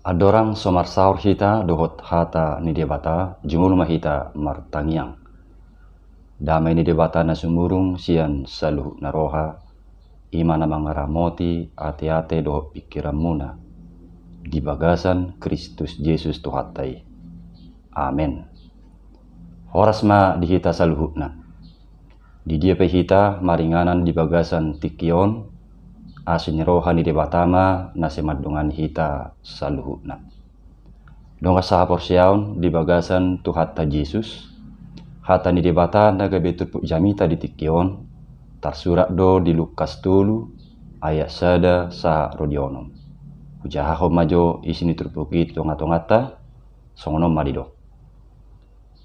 Adorang somar saur hita dohot hata ni debata jumul mahita martangiang. Damai ni debata na sumurung sian saluh naroha imana mangaramoti ate-ate dohot pikiran muna di bagasan Kristus Yesus Tuhatai. Amen. Horas ma di hita saluhutna. Di dia pe hita maringanan di bagasan tikion asin roha ni debatama na semadungan hita saluhutna. Donga saha porsiaun di bagasan Tuhata Yesus hata ni debata naga betul jamita di tikion tersurat do di Lukas 10 ayat sada saha rodionom. Ujahaho majo isini turpuki tonga-tongata songonom madido.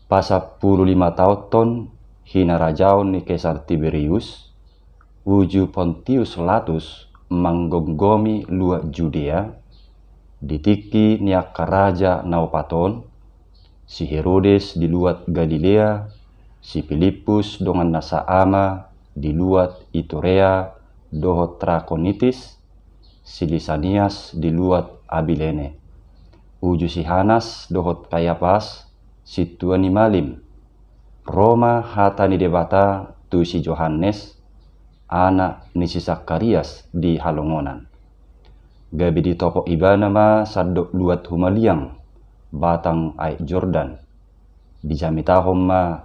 Pasa 15 tahun hina rajaun ni Kaisar Tiberius uju Pontius Latus manggonggomi luak Judea ditiki niaka raja naupaton si Herodes di luat Galilea si Filipus dongan Nasaama di luat Iturea dohot Trakonitis si Lisanias di luat Abilene uju si Hanas dohot Kayapas si Tuani Malim Roma hata ni debata tu si Johannes anak ni si Zakarias di Halongonan. Gabi di toko ibana ma sadok luat humaliang batang air Jordan. Di jamitahom ma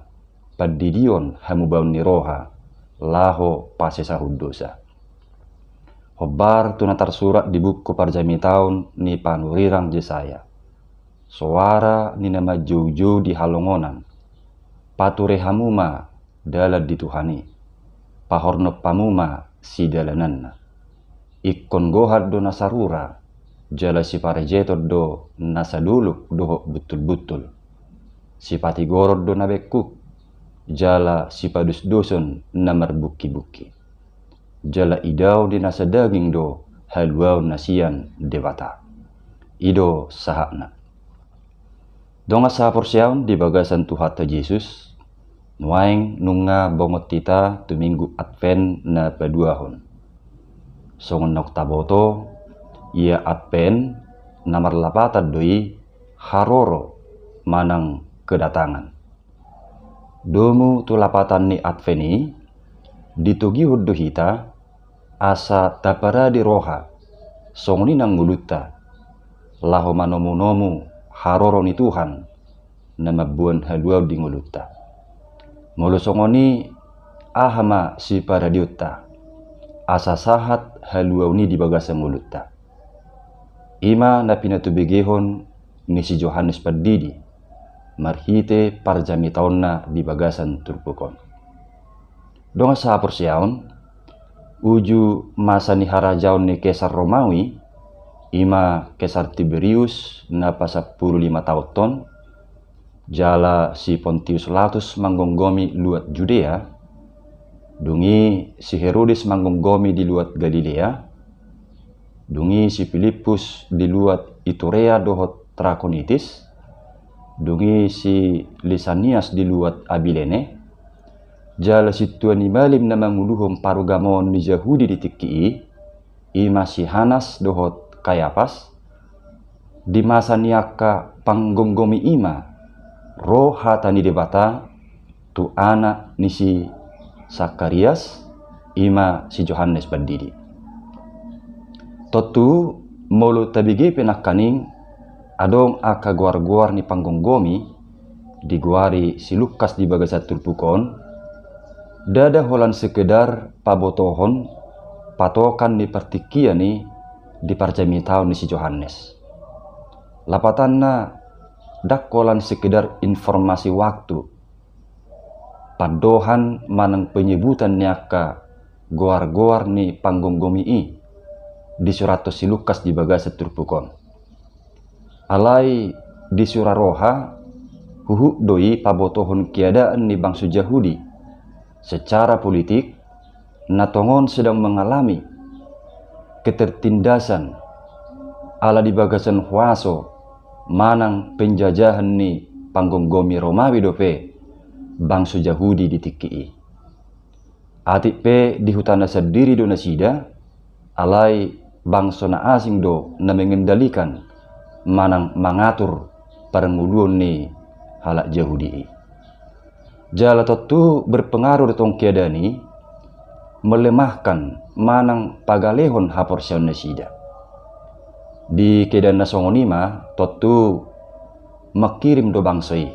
padidion hamubaun ni roha laho pasesahud dosa. Hobar tunatar surat di buku parjamitahun ni panurirang Jesaya. Suara ni nama Jojo di Halongonan. Pature hamuma dalad di Tuhani. Pahorno pamuma si dalananna. Ikon gohad do nasarura. Jala si parejetor do nasaduluk doho betul-betul. Si pati gorod do nabekuk. Jala si padus doson namar buki-buki. Jala idau di nasa daging do halwau nasian dewata. Ido sahakna. Donga sa porsiaun di bagasan Tuhata Yesus. Nuaing nunga bongot tita tu minggu Advent na paduahon. Songon noktaboto ia Advent namar lapatan doi haroro manang kedatangan. Domu tu lapatan ni Adveni ditugi huddu hita asa tapara di roha songoni nang nguluta laho manomu-nomu haroro ni Tuhan nama buan haluau di nguluta. Mulu songoni ahama si paradiutta asa sahat haluau ni di bagasa nguluta. Ima na pinatubigihon ni si Johannes Pardidi marhite parjami taonna di bagasan turpukon. Donga sa porsiaun uju masa ni harajaun ni Kaisar Romawi ima Kaisar Tiberius na pasa 15 tahun jala si Pontius Latus manggonggomi luat Judea dungi si Herodes manggonggomi di luat Galilea dungi si Filipus di luat Iturea dohot Trakonitis dungi si Lisanias di luat Abilene jala si Tuani Malim na manguluhom parugamon ni Yahudi di Tikii ima si Hanas dohot Kayapas di masa niaka panggonggomi ima roh hata ni debata tu anak ni si Zakarias ima si Johannes Pardidi. Totu molo tabigi penakaning adong aka guar-guar ni panggonggomi diguari si Lukas di bagasat turpukon dada holan sekedar pabotohon patokan ni partikia ni di parjami tahun ni si Johannes. Lapatanna dakolan sekedar informasi waktu. Padohan manang penyebutan niaka goar-goar ni panggonggomi di surat si Lukas di bagasat turpukon. Alai di surah roha huhu doi pabotohon kiadaan ni bangsa Yahudi secara politik natongon sedang mengalami ketertindasan ala di bagasan huaso manang penjajahan ni panggonggomi Romawi dope bangsa Yahudi di Tikii. Atik pe di hutana sendiri do nasida alai bangsa na asing do na mengendalikan manang mengatur perenguluan ni halak Yahudi. Jala tu berpengaruh tong kiadani melemahkan manang pagalehon haporsian nasida. Di keadaan nasongonima tu makirim do bangsoi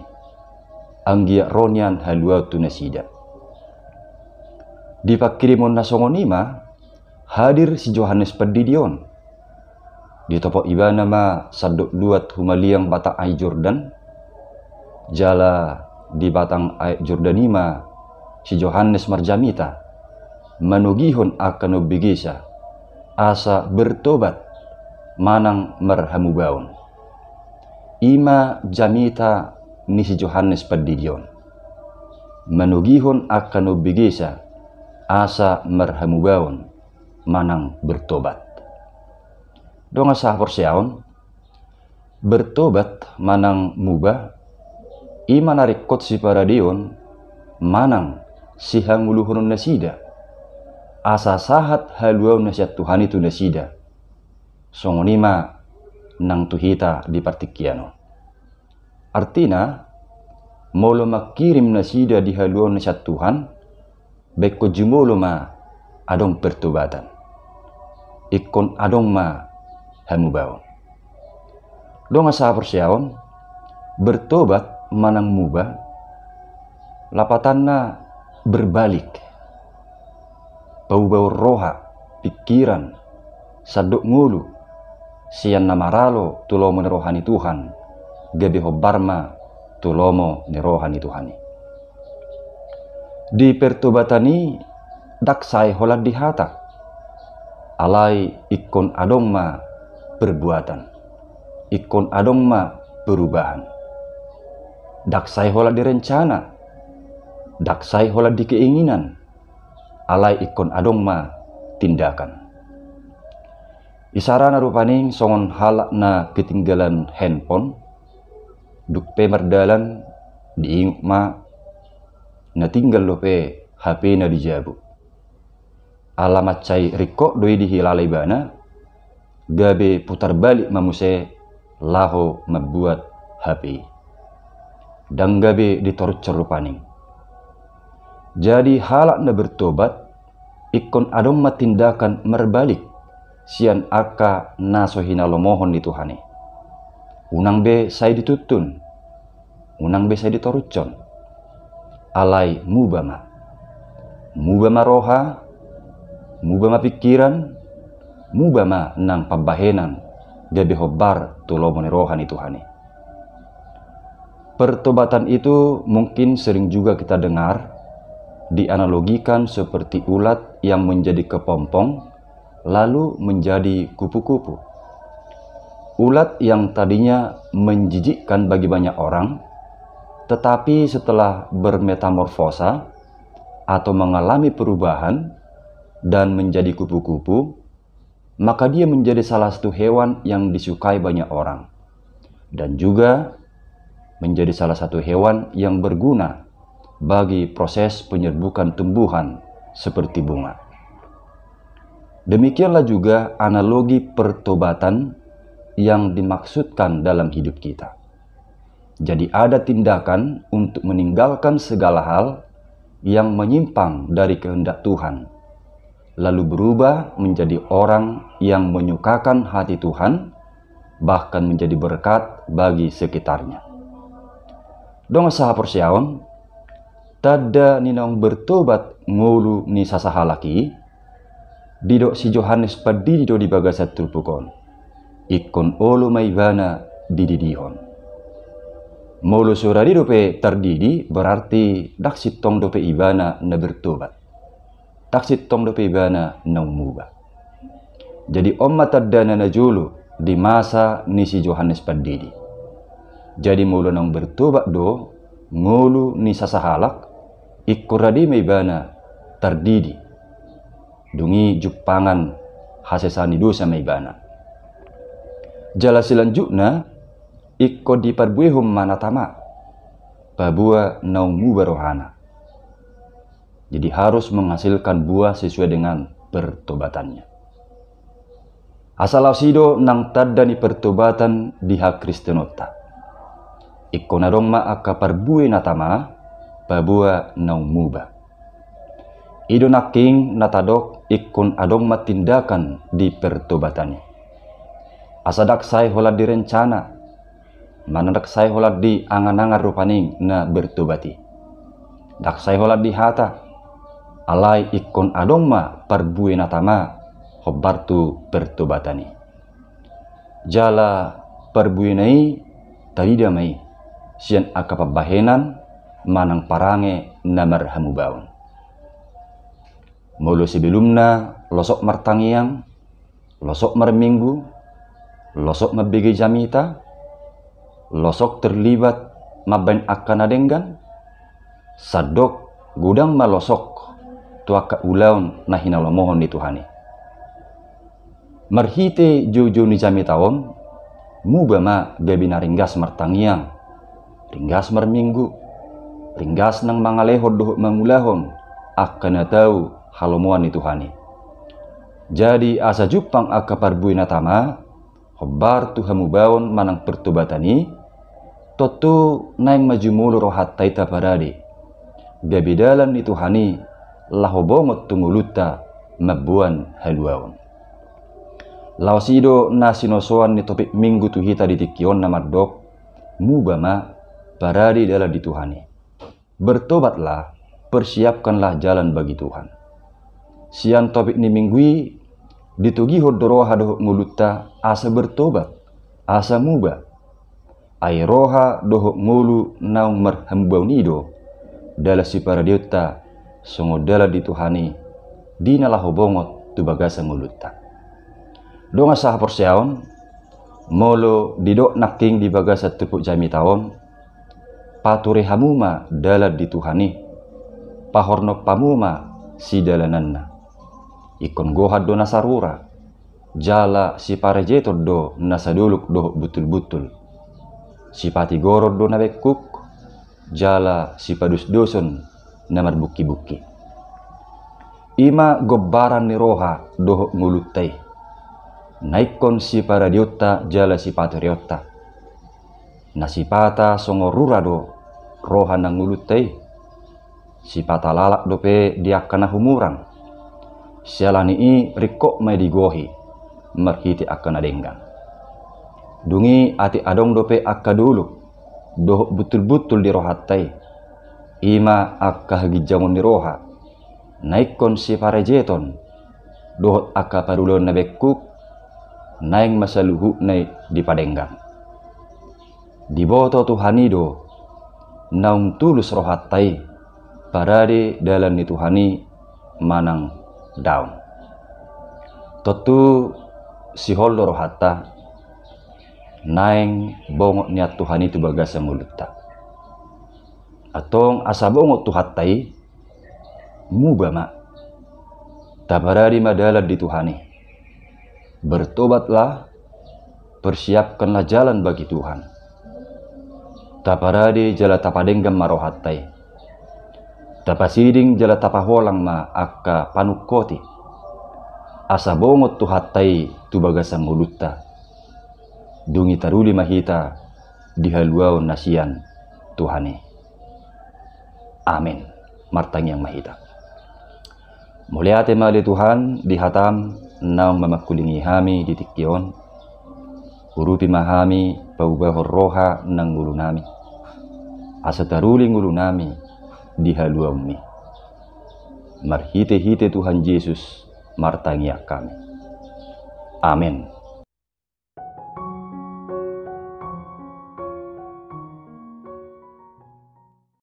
anggia ronian halua tu nasida. Di pakirimon nasongonima hadir si Yohanes Pedidion. Di topo ibana ma sadok duat humaliang batang ai Jordan. Jala di batang ai Jordanima si Yohanes Marjamita manugihon akan ubigisa asa bertobat manang merhamubaon. Ima jamita ni si Yohanes Pedidion manugihon akan ubigisa asa merhamubaon manang bertobat. Donga sah porsiaon bertobat manang mubah ima narikot si paradion manang si hanguluhun nasida asa sahat haluaw nasiat Tuhan itu nasida songonima nang tuhita di partikiano. Artina molo makirim nasida di haluaw nasiat Tuhan beko jumolo ma adong pertobatan ikon adong ma hamubaon. Donga sa porsiaon bertobat manang mubah lapatanna berbalik bau-bau roha pikiran sadok ngulu sian namaralo tulomo ni rohani Tuhan gabeho barma tulomo ni rohani Tuhani. Di pertobatani daksai holat dihata alai ikon adong ma perbuatan ikon adong ma perubahan. Daksai hola direncana, daksai hola di keinginan, alai ikon adong ma tindakan. Isarana rupaning songon halak na ketinggalan handphone, dukpe merdalan diinguk ma, na tinggal lope HP na dijabu. Alamat cai rikok doi dihilalai bana, gabe putar balik mamuse laho membuat HP. Dan gabe ditorcer rupaning. Jadi halak na bertobat ikon adong matindakan merbalik sian aka nasohina lomohon di Tuhane. Unang be saya ditutun, unang be saya ditorucon. Alai mubama roha, mubama pikiran, mubama nang pabahenan gabe hobar tulomone rohani Tuhane. Pertobatan itu mungkin sering juga kita dengar dianalogikan seperti ulat yang menjadi kepompong lalu menjadi kupu-kupu. Ulat yang tadinya menjijikkan bagi banyak orang, tetapi setelah bermetamorfosa atau mengalami perubahan dan menjadi kupu-kupu, maka dia menjadi salah satu hewan yang disukai banyak orang dan juga menjadi salah satu hewan yang berguna bagi proses penyerbukan tumbuhan seperti bunga. Demikianlah juga analogi pertobatan yang dimaksudkan dalam hidup kita. Jadi ada tindakan untuk meninggalkan segala hal yang menyimpang dari kehendak Tuhan, lalu berubah menjadi orang yang menyukakan hati Tuhan, bahkan menjadi berkat bagi sekitarnya. Dong saha porsiaon tada ninong bertobat ngulu ni sasahalaki didok si Yohanes Pedidido di bagasat tulpukon ikon olo maibana dididihon. Molo suradi dope terdidi berarti daksit tong dope ibana na bertobat, daksit tong dope ibana na mubah. Jadi omma tadana na julu di masa ni si Yohanes Pedidido. Jadi mulu nang bertobat do ngulu ni sasahalak ikuradi maibana terdidi dungi jupangan hasesani dosa maibana. Jala selanjutnya ikko diperbuihum manatama pabua naumu barohana. Jadi harus menghasilkan buah sesuai dengan pertobatannya. Asalaw sido nang tadda ni pertobatan diha Kristenota. Iko na dong ma aka parbuay na tama, pabua naung muba. Ido naking natadok ikon adong matindakan di pertobatani. Asadak say holad di rencana, manadak say holad di angan-angan rupaning na bertobati. Dak say holad di hata, alay ikon adong ma parbuay na tama, hobartu pertobatani. Jala perbuinai tadi damai sian akapabahenan manang parange na marhamubaon. Mulu sebelumna losok martangiang, losok marminggu, losok mabigi jamita, losok terlibat mabain akan adenggan, sadok gudang malosok tuaka ulaun na hinalomohon di Tuhani. Marhite jojo ni jami taon, muba ma gabi na ringgas martangiang, ringgas marminggu, ringgas nang mga lehod doho mangulahon, akan na tau halomuan ni Tuhani. Jadi asa jupang akaparbuy na tama, hobar tu hamubaon manang pertobatani, totu naing majumulo rohat taita paradi, gabi dalan ni Tuhani, lahobongot tunguluta mabuan haluaon. Lawsido na sinosoan ni topik minggu tuhita di tikion na mardok, muba ma paradi dalam di Tuhani. Bertobatlah, persiapkanlah jalan bagi Tuhan. Sian topik ni minggui, ditugi hodoroha dohok nguluta asa bertobat, asa muba. Ay roha dohok ngulu naung marhambau nido, dala si paradiota, songo dala di Tuhani, di nalahobongot tu bagasa nguluta. Donga sah porsiaon, molo didok naking di bagasa tepuk jami taon, pature hamuma dalat di Tuhani, pahorno pamuma si dalananna. Ikon gohad do nasarura, jala si parejetor do nasaduluk do butul-butul. Si pati gorod do nabekuk, jala si padus doson namar buki-buki. Ima gobaran ni roha do ngulutai. Naikon si paradiota jala si patriota. Nasipata songo rurado roha nang ngulutai. Si pata lalak dope diakana humurang. Sialani i rikok may digohi marhiti akana denggang. Dungi ati adong dope akka dulu doh betul-betul di rohatai. Ima akka hagijangon di roha. Naikon si parejeton doh akka parulon nabekuk. Naing masaluhu nai di padenggang. Diboto Tuhanido naung tulus rohatai parade dalam ni Tuhani manang daun. Totu si hollo rohata naing bongok niat Tuhani tu bagasa nguluta. Atong asa bongok tuhatai mubama tabarari madalat di Tuhani. Bertobatlah, persiapkanlah jalan bagi Tuhan. Taparadi jala tapadenggam marohatai. Tapasiding jala tapaholang ma akka panukoti. Asa bongot tuhatai tu bagasang nguluta. Dungi taruli mahita dihaluaw nasian Tuhani. Amin. Martang yang mahita. Muliate mali Tuhan dihatam naung mamakulingi hami di tikyon, urupi mahami paubahor roha nang ngulu nami, asa taruli ngulu nami di haluammi. Marhite-hite Tuhan Yesus martangiak kami. Amin.